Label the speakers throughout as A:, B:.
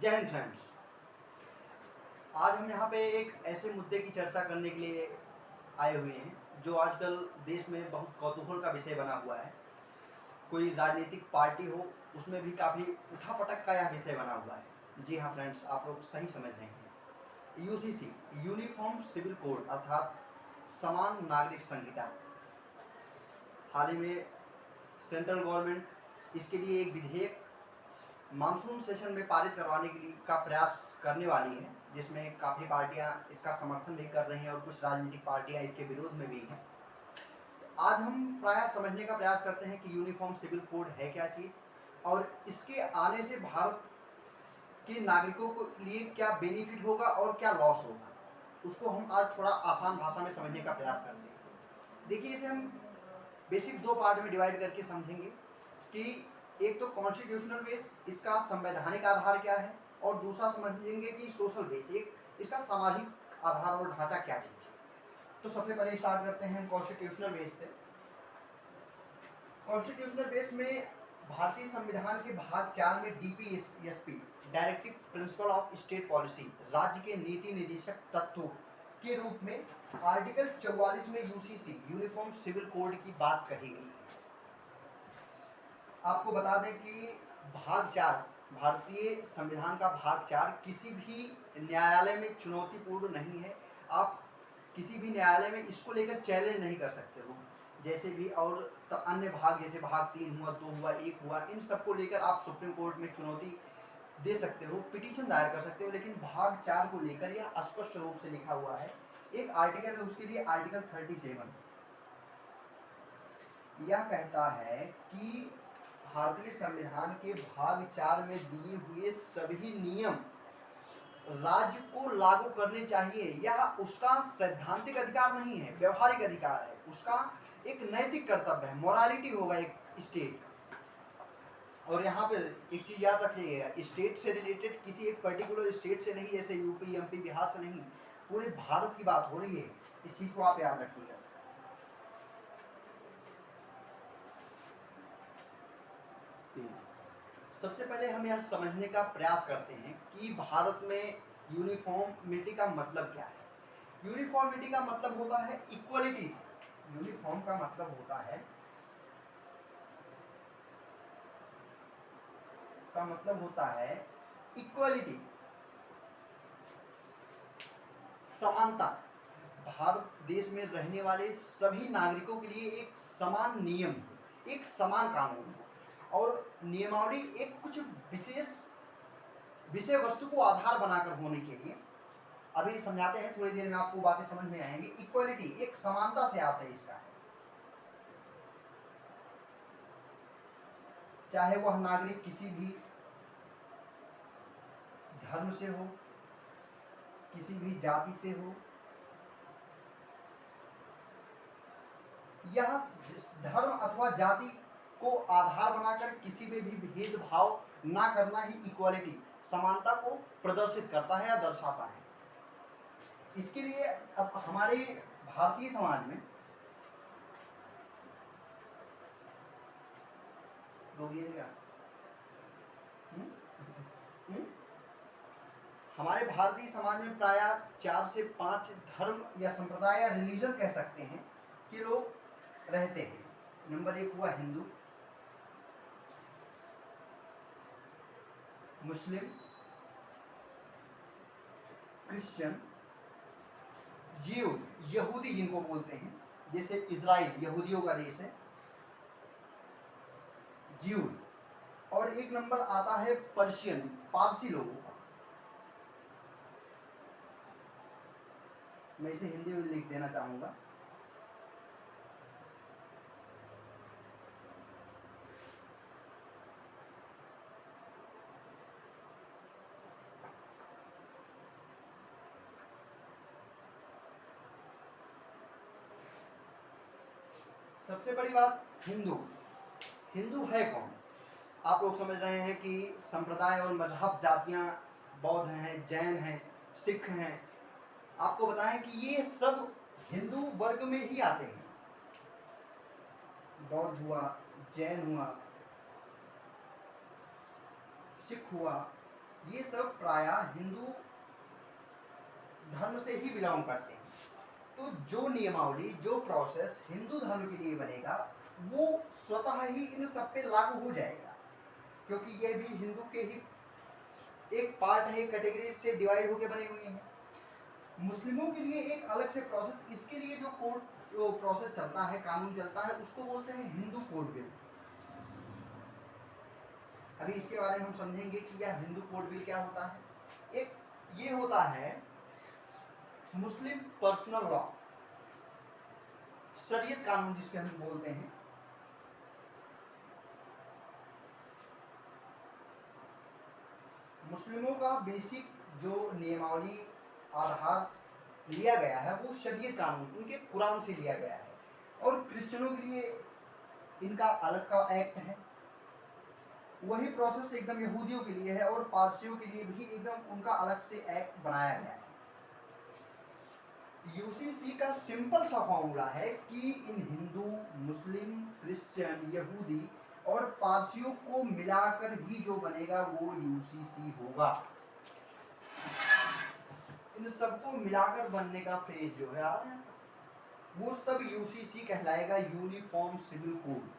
A: जय हिंद फ्रेंड्स। आज हम यहाँ पे एक ऐसे मुद्दे की चर्चा करने के लिए आए हुए हैं जो आजकल देश में बहुत कौतूहल का विषय बना हुआ है। कोई राजनीतिक पार्टी हो, उसमें भी काफ़ी उठापटक का यह विषय बना हुआ है। जी हाँ फ्रेंड्स, आप लोग सही समझ रहे हैं। यूसीसी यूनिफॉर्म सिविल कोड अर्थात समान नागरिक संहिता, हाल ही में सेंट्रल गवर्नमेंट इसके लिए एक विधेयक मानसून सेशन में पारित करवाने के लिए का प्रयास करने वाली है, जिसमें काफ़ी पार्टियां इसका समर्थन भी कर रही हैं और कुछ राजनीतिक पार्टियां इसके विरोध में भी हैं। आज हम प्रायः समझने का प्रयास करते हैं कि यूनिफॉर्म सिविल कोड है क्या चीज़ और इसके आने से भारत के नागरिकों के लिए क्या बेनिफिट होगा और क्या लॉस होगा, उसको हम आज थोड़ा आसान भाषा में समझने का प्रयास करते हैं। देखिए, इसे हम बेसिक दो पार्ट में डिवाइड करके समझेंगे कि एक तो कॉन्स्टिट्यूशनल बेस, इसका संवैधानिक आधार क्या है, और दूसरा समझेंगे कि सोशल बेस, एक इसका सामाजिक आधार और ढांचा क्या चीज़ है। तो सबसे पहले स्टार्ट करते हैं कॉन्स्टिट्यूशनल बेस से। कॉन्स्टिट्यूशनल बेस में भारतीय संविधान के भाग 4 में DPSP, directive principle of state policy, राज्य के नीति निर्देशक तत्वों के रूप में आर्टिकल 44 में यूसीसी यूनिफॉर्म सिविल कोड की बात कही गई है। आपको बता दें कि भाग 4, भारतीय संविधान का भाग 4 किसी भी न्यायालय में चुनौतीपूर्ण नहीं है। आप किसी भी न्यायालय में इसको लेकर चैलेंज नहीं कर सकते हो। जैसे भी और अन्य भाग, जैसे भाग 3 हुआ, 2 हुआ, 1 हुआ, इन सबको लेकर आप सुप्रीम कोर्ट में चुनौती दे सकते हो, पिटीशन दायर कर सकते हो। लेकिन भाग 4 को लेकर यह स्पष्ट रूप से लिखा हुआ है, एक आर्टिकल है, उसके लिए आर्टिकल 37 यह कहता है कि भारतीय संविधान के भाग 4 में दिए हुए सभी नियम राज्य को लागू करने चाहिए। यह उसका सैद्धांतिक अधिकार नहीं है, व्यवहारिक अधिकार है, उसका एक नैतिक कर्तव्य है, मोरालिटी होगा एक स्टेट का। और यहाँ पे एक चीज याद रखिएगा, स्टेट से रिलेटेड किसी एक पर्टिकुलर स्टेट से नहीं, जैसे यूपी, एमपी, बिहार से नहीं, पूरे भारत की बात हो रही है। इस चीज को आप याद रखिएगा। सबसे पहले हम यह समझने का प्रयास करते हैं कि भारत में यूनिफॉर्मिटी का मतलब क्या है। यूनिफॉर्मिटी का मतलब होता है इक्वलिटी से। यूनिफॉर्म का मतलब होता है इक्वलिटी, समानता। भारत देश में रहने वाले सभी नागरिकों के लिए एक समान नियम, एक समान कानून और नियमावली एक कुछ विशेष विषय वस्तु को आधार बनाकर होने चाहिए। अभी समझाते हैं, थोड़ी देर में आपको बातें समझ में आएंगी। इक्वलिटी एक समानता से आशय इसका है, चाहे वह नागरिक किसी भी धर्म से हो, किसी भी जाति से हो। यह धर्म अथवा जाति को आधार बनाकर किसी में भी भेदभाव ना करना ही इक्वालिटी, समानता को प्रदर्शित करता है या दर्शाता है। इसके लिए अब हमारे भारतीय समाज में हमारे भारतीय समाज में प्रायः 4 से 5 धर्म या संप्रदाय या रिलीजन कह सकते हैं कि लोग रहते हैं। नंबर 1 हुआ हिंदू, मुस्लिम, क्रिश्चियन, ज्यू, यहूदी जिनको बोलते हैं, जैसे इजराइल यहूदियों का देश है, ज्यू। और एक नंबर आता है पर्शियन, पारसी लोगों का। मैं इसे हिंदी में लिख देना चाहूंगा। सबसे बड़ी बात, हिंदू। हिंदू है कौन? आप लोग समझ रहे हैं कि संप्रदाय और मजहब जातियां बौद्ध हैं, जैन हैं, सिख हैं। आपको बताएं कि ये सब हिंदू वर्ग में ही आते हैं। बौद्ध हुआ, जैन हुआ, सिख हुआ, ये सब प्रायः हिंदू धर्म से ही बिलोंग करते हैं। तो जो नियमावली, जो प्रोसेस हिंदू धर्म के लिए बनेगा वो स्वतः ही इन सब पे लागू हो जाएगा, क्योंकि ये भी हिंदू के ही एक पार्ट है, कैटेगरी से डिवाइड होकर बने हुए हैं। मुस्लिमों के लिए एक अलग से प्रोसेस, इसके लिए जो कोर्ट जो प्रोसेस चलता है, कानून चलता है, उसको बोलते हैं हिंदू कोड बिल। अभी इसके बारे में हम समझेंगे कि यह हिंदू कोड बिल क्या होता है। एक ये होता है मुस्लिम पर्सनल लॉ, शरीयत कानून जिसके हम बोलते हैं। मुस्लिमों का बेसिक जो नियमावली आधार लिया गया है वो शरीयत कानून, उनके कुरान से लिया गया है। और क्रिश्चियनों के लिए इनका अलग का एक्ट है, वही प्रोसेस एकदम यहूदियों के लिए है, और पारसियों के लिए भी एकदम उनका अलग से एक्ट बनाया गया है। यूसीसी का सिंपल सा फॉर्मूला है कि इन हिंदू, मुस्लिम, क्रिश्चियन, यहूदी और पारसियों को मिलाकर ही जो बनेगा वो यूसीसी होगा। इन सबको मिलाकर बनने का फेज जो है वो सब यूसीसी कहलाएगा, यूनिफॉर्म सिविल कोड।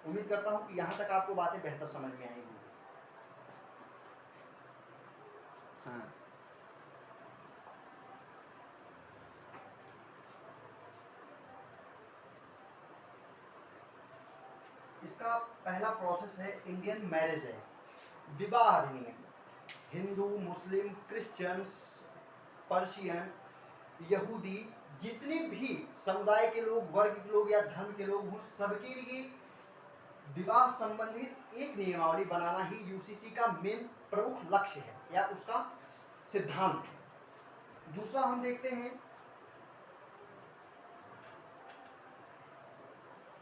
A: उम्मीद करता हूं कि यहां तक आपको बातें बेहतर समझ में आई होंगी। हाँ, इसका पहला प्रोसेस है इंडियन मैरिज है, विवाह अधिनियम। हिंदू, मुस्लिम, क्रिश्चियंस, पर्शियन, यहूदी, जितने भी समुदाय के लोग, वर्ग के लोग या धर्म के लोग हों, सबके लिए विवाह संबंधित एक नियमावली बनाना ही यूसीसी का मेन प्रमुख लक्ष्य है या उसका सिद्धांत है। दूसरा हम देखते हैं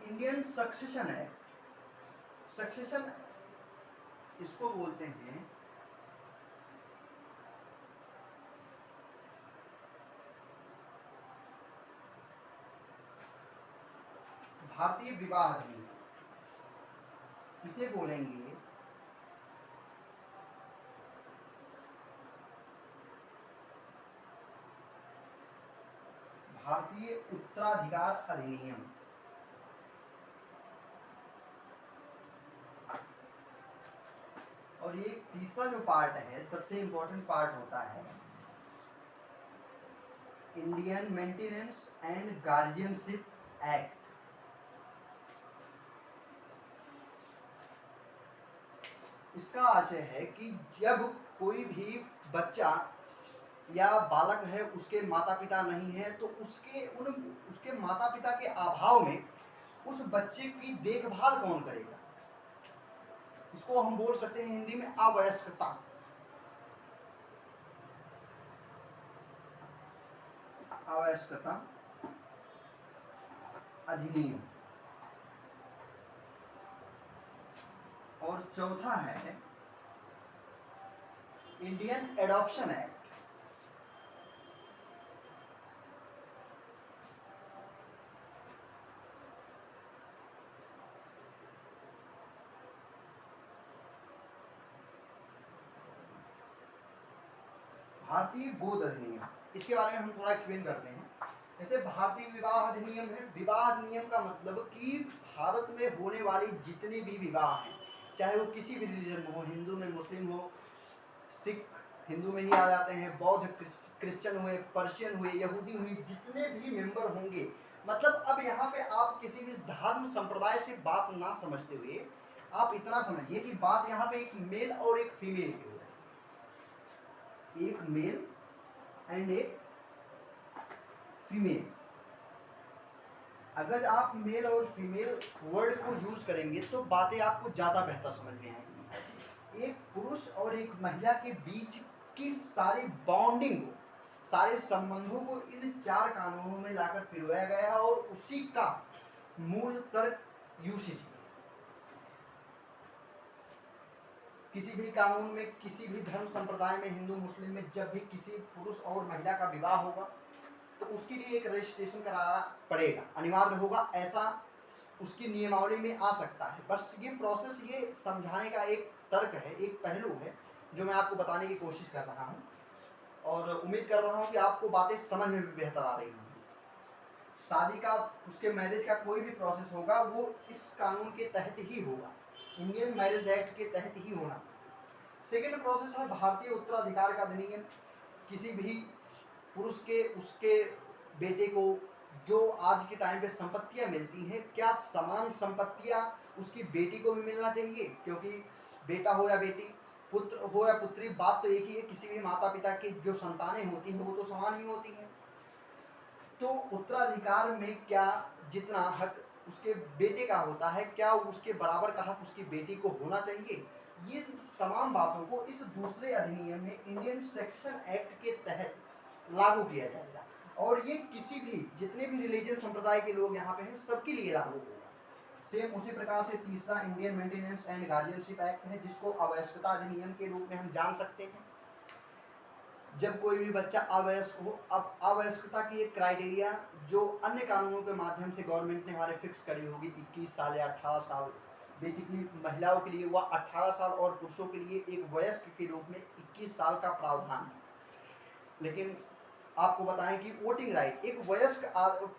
A: इंडियन सक्सेशन एक्ट। सक्सेशन इसको बोलते हैं भारतीय विवाह अधिनियम, इसे बोलेंगे भारतीय उत्तराधिकार अधिनियम। और ये तीसरा जो पार्ट है, सबसे इंपॉर्टेंट पार्ट होता है Indian maintenance and guardianship act. इसका आशय है कि जब कोई भी बच्चा या बालक है, उसके माता पिता नहीं है, तो उसके माता पिता के अभाव में उस बच्चे की देखभाल कौन करेगा। इसको हम बोल सकते हैं हिंदी में अवयस्कता। अवयस्कता अधिनियम। और चौथा है इंडियन एडॉप्शन एक्ट। भारतीय गोद अधिनियम, इसके बारे में हम थोड़ा एक्सप्लेन करते हैं। जैसे भारतीय विवाह अधिनियम है, विवाह अधिनियम का मतलब कि भारत में होने वाली जितने भी विवाह हैं, चाहे वो किसी भी रिलीजन में हो, हिंदू में, मुस्लिम हो, सिख हिंदू में ही आ जाते हैं, बौद्ध क्रिश्चियन हुए, पर्शियन हुए, यहूदी हुई, जितने भी मेंबर होंगे, मतलब अब यहाँ पे आप किसी भी धर्म संप्रदाय से बात ना समझते हुए आप इतना समझिए कि बात यहाँ पे एक मेल और एक फीमेल की हो रही है, एक मेल एंड एक फीमेल। अगर आप मेल और फीमेल वर्ड को यूज करेंगे तो बातें आपको ज्यादा बेहतर समझ में आएंगी। एक पुरुष और एक महिला के बीच की सारी बॉन्डिंग, सारे संबंधों को इन चार कानूनों में लाकर पिरोया गया है, और उसी का मूल तर्क यूसीसी। किसी भी कानून में, किसी भी धर्म संप्रदाय में, हिंदू मुस्लिम में, जब भी किसी पुरुष और महिला का विवाह होगा तो उसके लिए एक रजिस्ट्रेशन कराना पड़ेगा, अनिवार्य होगा, ऐसा उसकी नियमावली में आ सकता है। बस ये प्रोसेस, ये समझाने का एक तर्क है, एक पहलू है जो मैं आपको बताने की कोशिश कर रहा हूँ, और उम्मीद कर रहा हूँ कि आपको बातें समझ में भी बेहतर आ रही होंगी। शादी का, उसके मैरिज का कोई भी प्रोसेस होगा वो इस कानून के तहत ही होगा, इंडियन मैरिज एक्ट के तहत ही होना चाहिए। सेकेंड प्रोसेस है भारतीय उत्तराधिकार का अधिनियम। किसी भी पुरुष के उसके बेटे को जो आज के टाइम पे संपत्तियां मिलती हैं, क्या समान संपत्तियां उसकी बेटी को भी मिलना चाहिए? क्योंकि बेटा हो या बेटी, पुत्र हो या पुत्री, बात तो एक ही है, किसी भी माता पिता की जो संतानें होती हैं वो तो समान ही होती हैं। तो उत्तराधिकार में क्या जितना हक उसके बेटे का होता है, क्या उसके बराबर का हक उसकी बेटी को होना चाहिए? ये तमाम बातों को इस दूसरे अधिनियम में, इंडियन सेक्शन एक्ट के तहत लागू किया जाएगा, और ये किसी भी, जितने भी रिलीजन संप्रदाय के लोग यहाँ पे हैं, सबके लिए लागू होगा। सेम उसी प्रकार से तीसरा Indian maintenance and guardianship act है, जिसको अवयस्कता अधिनियम के रूप में हम जान सकते हैं। जब कोई भी बच्चा अवयस्क हो, अब अवयस्कता की एक क्राइटेरिया जो अन्य कानूनों के माध्यम से गवर्नमेंट ने हमारे फिक्स करी होगी, 21 साल या 18 साल। बेसिकली महिलाओं के लिए वह 18 साल और पुरुषों के लिए एक वयस्क के रूप में 21 साल का प्रावधान है। लेकिन आपको बताएं कि वोटिंग राइट, एक वयस्क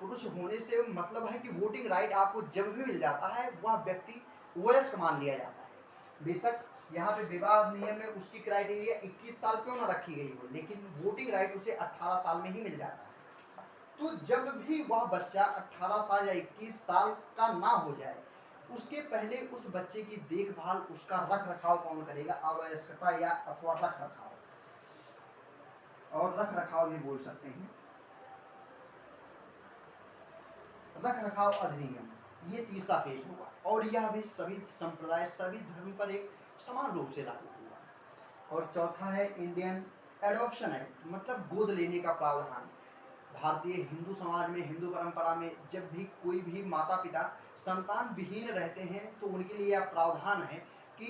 A: पुरुष होने से मतलब है कि वोटिंग राइट आपको जब भी मिल जाता है वह व्यक्ति वयस्क मान लिया जाता है। बेशक यहाँ पे विवाह नियम में उसकी क्राइटेरिया 21 साल क्यों ना रखी गई हो, लेकिन वोटिंग राइट उसे 18 साल में ही मिल जाता है। तो जब भी वह बच्चा 18 साल या 21 साल का ना हो जाए, उसके पहले उस बच्चे की देखभाल, उसका रख रखाव कौन करेगा? अवयस्कता या अथवा रख रखाव, और रख रखाव भी बोल सकते हैं, रख रखाव अधिनियम, ये तीसरा फेज होगा, और यह भी सभी संप्रदाय, सभी धर्म पर एक समान रूप से लागू होगा। और चौथा है इंडियन एडॉप्शन एक्ट, मतलब गोद लेने का प्रावधान। भारतीय हिंदू समाज में, हिंदू परंपरा में, जब भी कोई भी माता पिता संतान विहीन रहते हैं तो उनके लिए यह प्रावधान है कि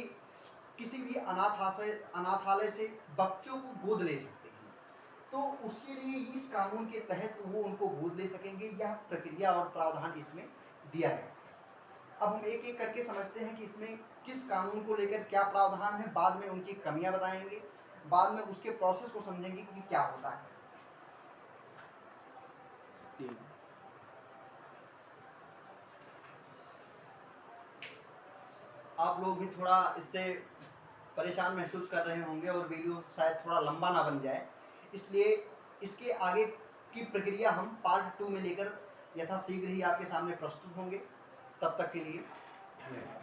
A: किसी भी अनाथालय से बच्चों को गोद ले सकते हैं। तो उसके लिए इस कानून के तहत वो उनको गोद ले सकेंगे, यह प्रक्रिया और प्रावधान इसमें दिया गया है। अब हम एक एक करके समझते हैं कि इसमें किस कानून को लेकर क्या प्रावधान है, बाद में उनकी कमियां बताएंगे, बाद में उसके प्रोसेस को समझेंगे कि क्या होता है। आप लोग भी थोड़ा इससे परेशान महसूस कर रहे होंगे और वीडियो शायद थोड़ा लंबा ना बन जाए, इसलिए इसके आगे की प्रक्रिया हम पार्ट 2 में लेकर यथाशीघ्र ही आपके सामने प्रस्तुत होंगे। तब तक के लिए धन्यवाद।